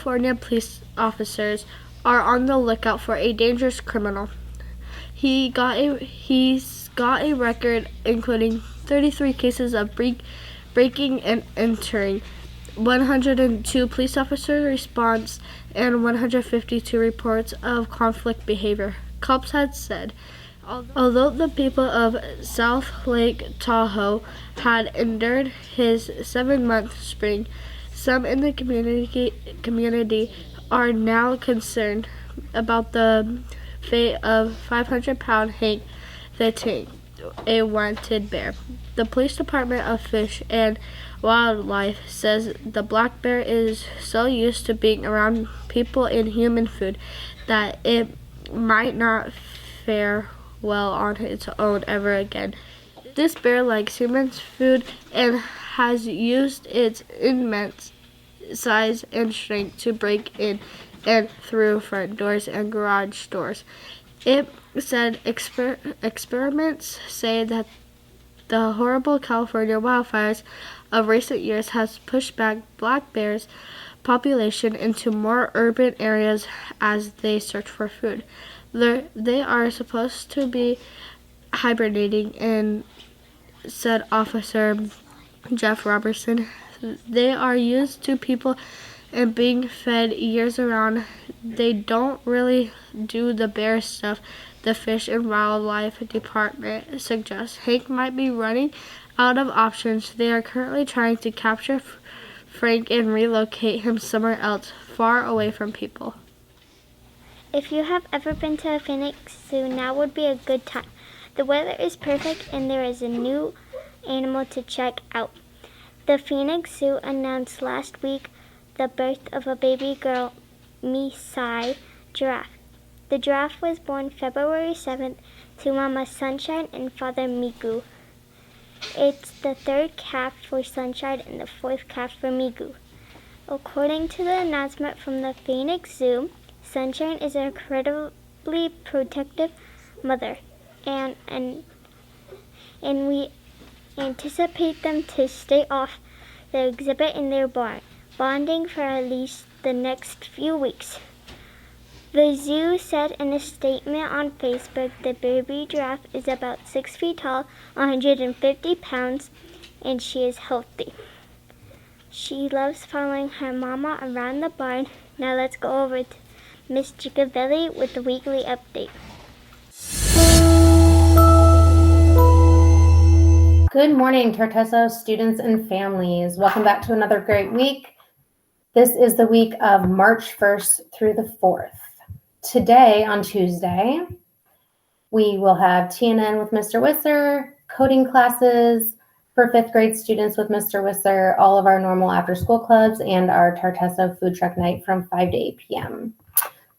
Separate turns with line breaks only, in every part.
California police officers are on the lookout for a dangerous criminal. He's got a record including 33 cases of breaking and entering, 102 police officer response, and 152 reports of conflict behavior. Cops had said, although the people of South Lake Tahoe had endured his 7-month spring, some in the community are now concerned about the fate of 500-pound Hank the Tank, a wanted bear. The police department of Fish and Wildlife says the black bear is so used to being around people and human food that it might not fare well on its own ever again. This bear likes humans' food and has used its immense size and strength to break in and through front doors and garage doors. It said experiments say that the horrible California wildfires of recent years has pushed back black bears' population into more urban areas as they search for food. They are supposed to be hibernating, and said Officer Jeff Robertson. They are used to people and being fed years around. They don't really do the bear stuff the Fish and Wildlife Department suggests. Hank might be running out of options. They are currently trying to capture Frank and relocate him somewhere else, far away from people.
If you have ever been to a Phoenix Zoo, now would be a good time. The weather is perfect and there is a new animal to check out. The Phoenix Zoo announced last week the birth of a baby girl, Misai giraffe. The giraffe was born February 7th to Mama Sunshine and Father Migu. It's the third calf for Sunshine and the fourth calf for Migu. According to the announcement from the Phoenix Zoo, Sunshine is an incredibly protective mother, and we anticipate them to stay off the exhibit in their barn, bonding for at least the next few weeks. The zoo said in a statement on Facebook the baby giraffe is about 6 feet tall, 150 pounds, and she is healthy. She loves following her mama around the barn. Now let's go over to Miss Gigavelli with the weekly update.
Good morning, Tartesso students and families. Welcome back to another great week. This is the week of March 1st through the 4th. Today, on Tuesday, we will have TNN with Mr. Wisser, coding classes for 5th grade students with Mr. Wisser, all of our normal after-school clubs, and our Tartesso food truck night from 5 to 8 p.m.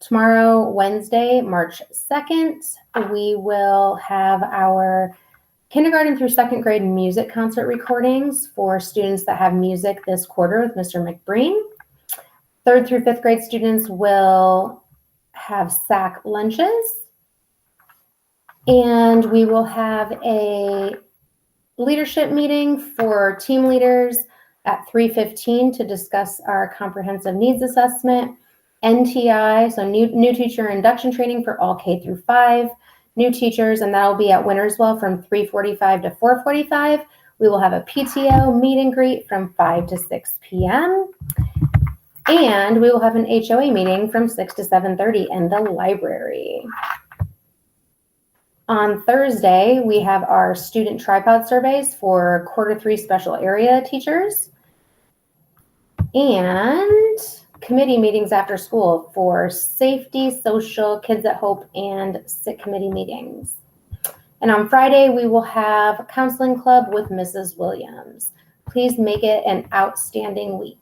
Tomorrow, Wednesday, March 2nd, we will have our kindergarten through 2nd grade music concert recordings for students that have music this quarter with Mr. McBreen. 3rd through 5th grade students will have SAC lunches. And we will have a leadership meeting for team leaders at 3:15 to discuss our comprehensive needs assessment, NTI, so new teacher induction training for all K through 5 new teachers, and that'll be at Winterswell from 3:45 to 4:45. We will have a PTO meet and greet from 5 to 6 p.m. And we will have an HOA meeting from 6 to 7:30 in the library. On Thursday, we have our student tripod surveys for Q3 special area teachers and committee meetings after school for safety, social, Kids at Hope, and SIT committee meetings. And on Friday, we will have counseling club with Mrs. Williams. Please make it an outstanding week.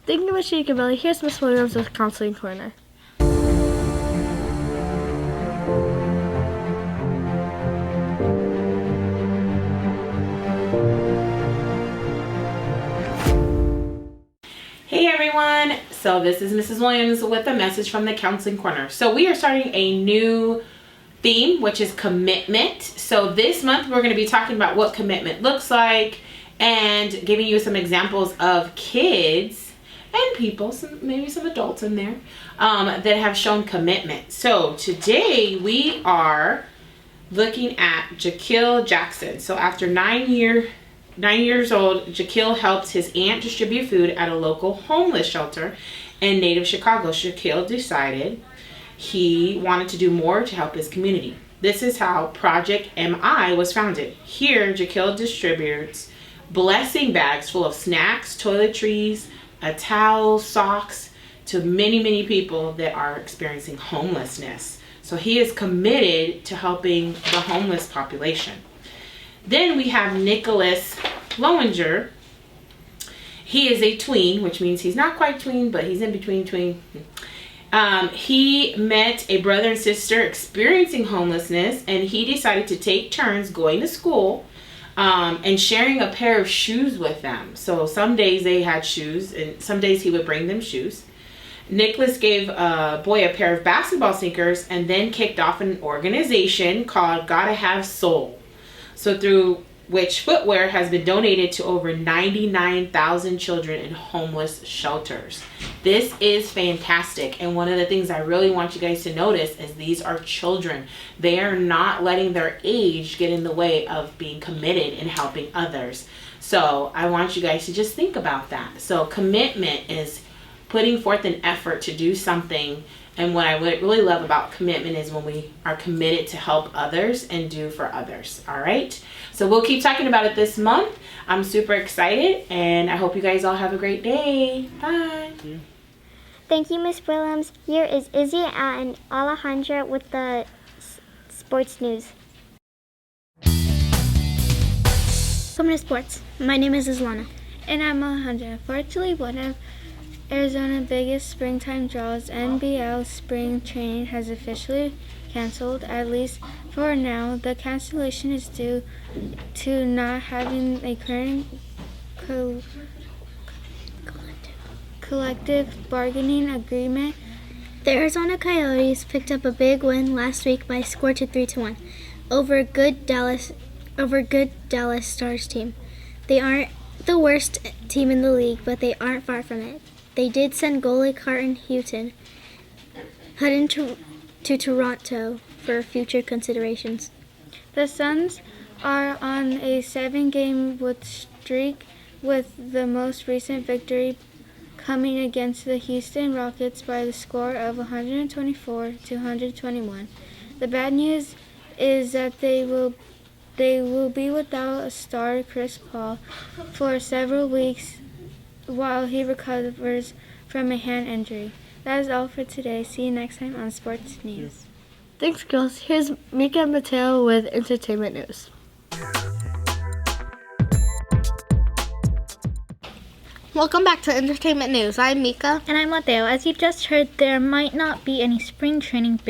Thank you, Ms. Gigavelli. Here's Miss Williams with Counseling Corner.
Hey everyone, so this is Mrs. Williams with a message from the Counseling Corner. So we are starting a new theme, which is commitment. So this month we're going to be talking about what commitment looks like and giving you some examples of kids and people, maybe some adults in there, that have shown commitment. So today we are looking at Jaquil Jackson. So after 9 years old, Jaquil helped his aunt distribute food at a local homeless shelter in native Chicago. Jaquil decided he wanted to do more to help his community. This is how Project MI was founded. Here, Jaquil distributes blessing bags full of snacks, toiletries, a towel, socks to many, many people that are experiencing homelessness. So he is committed to helping the homeless population. Then we have Nicholas Lowinger. He is a tween, which means he's not quite tween, but he's in between tween. He met a brother and sister experiencing homelessness, and he decided to take turns going to school and sharing a pair of shoes with them. So some days they had shoes, and some days he would bring them shoes. Nicholas gave a boy a pair of basketball sneakers and then kicked off an organization called Gotta Have Soul. So through which footwear has been donated to over 99,000 children in homeless shelters. This is fantastic, and one of the things I really want you guys to notice is these are children. They are not letting their age get in the way of being committed and helping others. So I want you guys to just think about that. So commitment is putting forth an effort to do something. And what I really love about commitment is when we are committed to help others and do for others. All right. So we'll keep talking about it this month. I'm super excited, and I hope you guys all have a great day. Bye.
Thank you, Miss Williams. Here is Izzy and Alejandra with the sports news.
Welcome to sports. My name is Islana. And I'm Alejandra. Unfortunately, one of Arizona's biggest springtime draws, NBL spring training, has officially canceled, at least for now. The cancellation is due to not having a current collective bargaining agreement. The Arizona Coyotes picked up a big win last week by a score to 3-1 over good Dallas Stars team. They aren't the worst team in the league, but they aren't far from it. They did send goalie Carton Hutton to Toronto for future considerations.
The Suns are on a 7-game streak, with the most recent victory coming against the Houston Rockets by the score of 124-121. The bad news is that they will be without a star, Chris Paul, for several weeks while he recovers from a hand injury. That is all for today. See you next time on Sports News. Thanks, girls. Here's Mika and Mateo with entertainment news. Welcome back to Entertainment News. I'm Mika.
And I'm Mateo. As you just heard, there might not be any spring training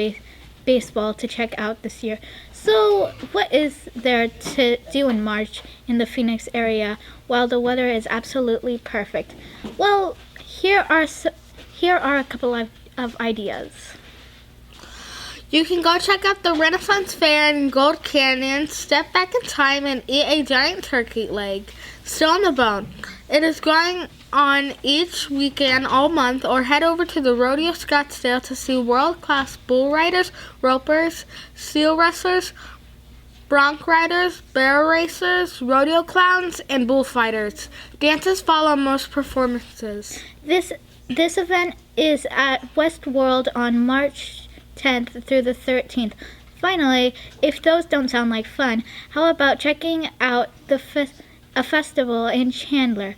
baseball to check out this year. So what is there to do in March in the Phoenix area while the weather is absolutely perfect? Well, here are a couple of ideas.
You can go check out the Renaissance Fair in Gold Canyon, step back in time, and eat a giant turkey leg, still on the bone. It is going on each weekend all month, or head over to the Rodeo Scottsdale to see world-class bull riders, ropers, seal wrestlers, bronc riders, barrel racers, rodeo clowns, and bullfighters. Dances follow most performances.
This event is at West World on March 10th through the 13th. Finally, if those don't sound like fun, how about checking out a festival in Chandler,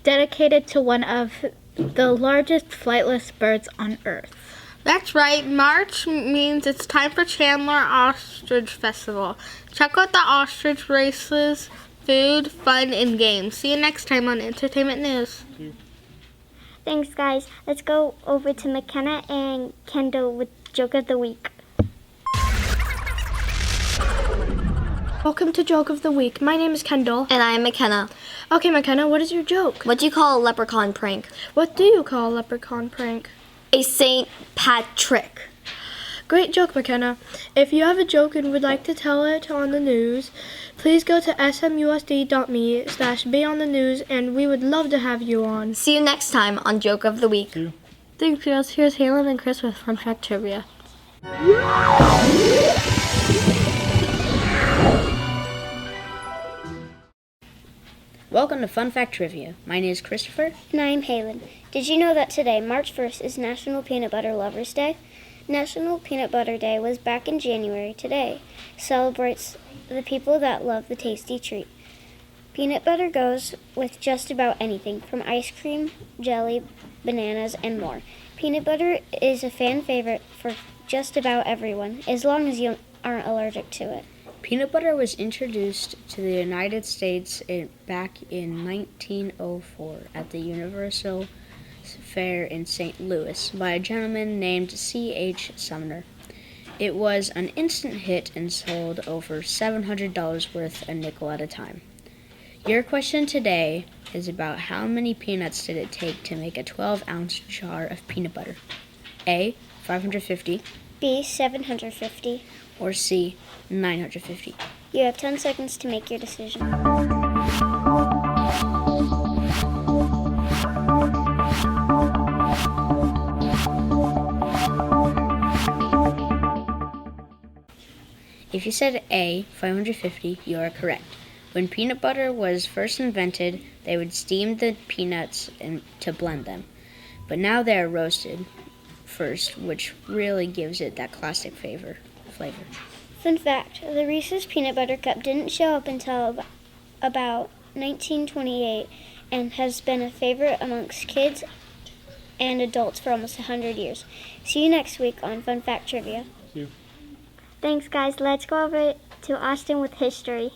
dedicated to one of the largest flightless birds on Earth.
That's right. March means it's time for Chandler Ostrich Festival. Check out the ostrich races, food, fun, and games. See you next time on Entertainment News.
Thanks, guys. Let's go over to McKenna and Kendall with Joke of the Week.
Welcome to Joke of the Week. My name is Kendall.
And I'm McKenna.
Okay, McKenna, what is your joke?
What do you call a leprechaun prank?
What do you call a leprechaun prank?
A St. Patrick.
Great joke, McKenna. If you have a joke and would like to tell it on the news, please go to smusd.me/beonthenews and we would love to have you on.
See you next time on Joke of the Week.
Thanks, girls. Here's Halen and Chris with Fun Fact Trivia.
Welcome to Fun Fact Trivia. My name is Christopher.
And I'm Halen. Did you know that today, March 1st, is National Peanut Butter Lovers Day? National Peanut Butter Day was back in January. Today celebrates the people that love the tasty treat. Peanut butter goes with just about anything, from ice cream, jelly, bananas, and more. Peanut butter is a fan favorite for just about everyone, as long as you aren't allergic to it.
Peanut butter was introduced to the United States back in 1904 at the Universal Fair in St. Louis by a gentleman named C.H. Sumner. It was an instant hit and sold over $700 worth a nickel at a time. Your question today is about how many peanuts did it take to make a 12-ounce jar of peanut butter? A, 550,
B, 750.
or C, 950.
You have 10 seconds to make your decision.
If you said A, 550, you are correct. When peanut butter was first invented, they would steam the peanuts to blend them. But now they are roasted first, which really gives it that classic flavor.
Fun fact, the Reese's Peanut Butter Cup didn't show up until about 1928 and has been a favorite amongst kids and adults for almost 100 years. See you next week on Fun Fact Trivia.
See you.
Thanks, guys. Let's go over to Austin with history.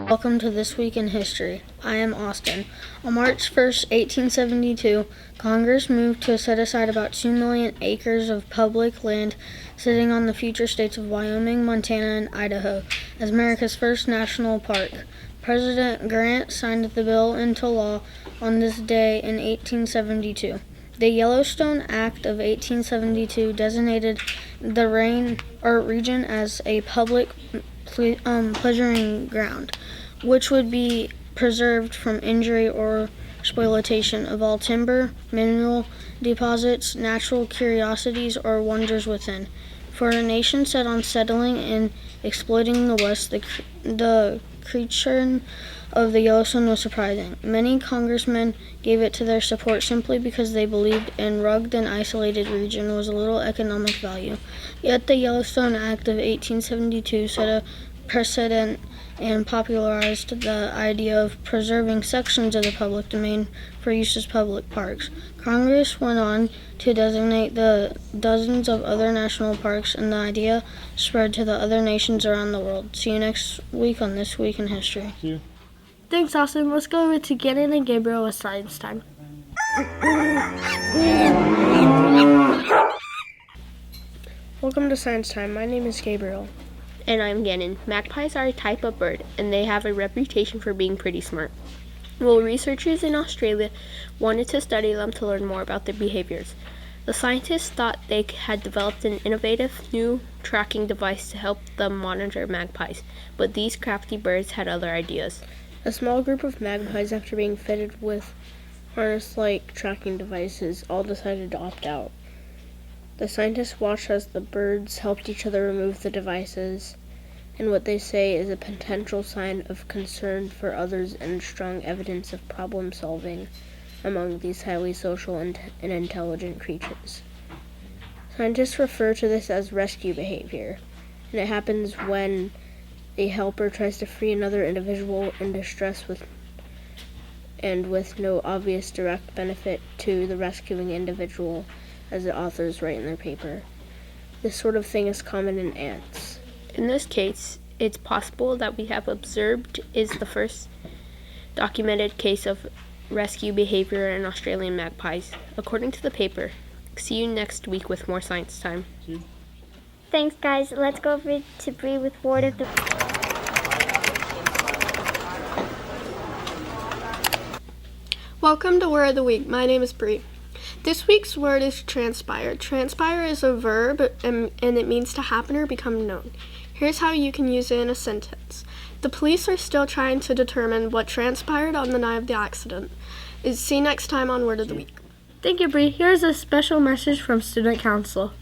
Welcome to This Week in History. I am Austin. On March 1st, 1872, Congress moved to set aside about 2 million acres of public land sitting on the future states of Wyoming, Montana, and Idaho as America's first national park. President Grant signed the bill into law on this day in 1872. The Yellowstone Act of 1872 designated the region as a public pleasuring ground, which would be preserved from injury or spoliation of all timber, mineral deposits, natural curiosities, or wonders within. For a nation set on settling and exploiting the West, the creation of the Yellowstone was surprising. Many congressmen gave it to their support simply because they believed in rugged and isolated region was little economic value. Yet the Yellowstone Act of 1872 set a precedent and popularized the idea of preserving sections of the public domain for use as public parks. Congress went on to designate the dozens of other national parks, and the idea spread to the other nations around the world. See you next week on This Week in History.
See you.
Thanks, Austin. Let's go over to Gannon and Gabriel with Science Time. Welcome to Science Time. My name is Gabriel.
And I'm Gannon. Magpies are a type of bird, and they have a reputation for being pretty smart. Well, researchers in Australia wanted to study them to learn more about their behaviors. The scientists thought they had developed an innovative new tracking device to help them monitor magpies, but these crafty birds had other ideas.
A small group of magpies, after being fitted with harness-like tracking devices, all decided to opt out. The scientists watched as the birds helped each other remove the devices, and what they say is a potential sign of concern for others and strong evidence of problem solving among these highly social and intelligent creatures. Scientists refer to this as rescue behavior, and it happens when a helper tries to free another individual in distress with no obvious direct benefit to the rescuing individual, as the authors write in their paper. This sort of thing is common in ants.
In this case, it's possible that we have observed is the first documented case of rescue behavior in Australian magpies, according to the paper. See you next week with more Science Time.
Thanks, guys. Let's go over to Bree with Word of the...
Welcome to Word of the Week. My name is Bree.
This week's word is transpire. Transpire is a verb and it means to happen or become known. Here's how you can use it in a sentence. The police are still trying to determine what transpired on the night of the accident. See you next time on Word of the Week.
Thank you, Bree. Here's a special message from Student Council.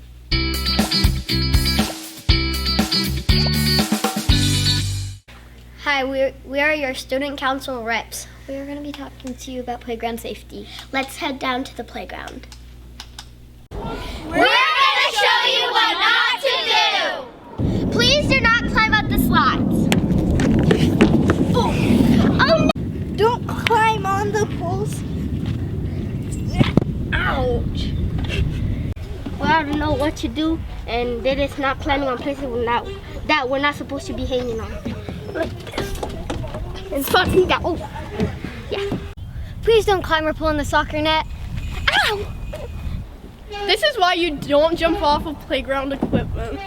Hi, we are your student council reps. We are going to be talking to you about playground safety. Let's head down to the playground. We're going to show you what not to do. Please do not climb up the slides. Oh no.
Don't climb on the poles.
Ouch. Well, I don't know what to do, and that is not climbing on places that we're not supposed to be hanging on. Like this. And fucking that. Oh, yeah. Please don't climb or pull in the soccer net. Ow!
This is why you don't jump off of playground equipment.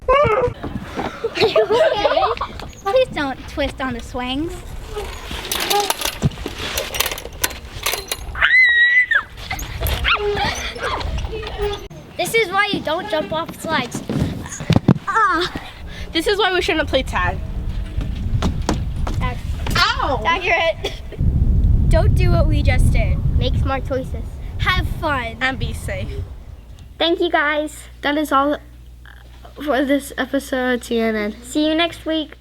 Are you okay?
Please don't twist on the swings.
This is why you don't jump off slides.
This is why we shouldn't play tag. Ow!
Accurate.
Don't do what we just did.
Make smart choices.
Have fun.
And be safe.
Thank you guys.
That is all for this episode of TNN.
See you next week.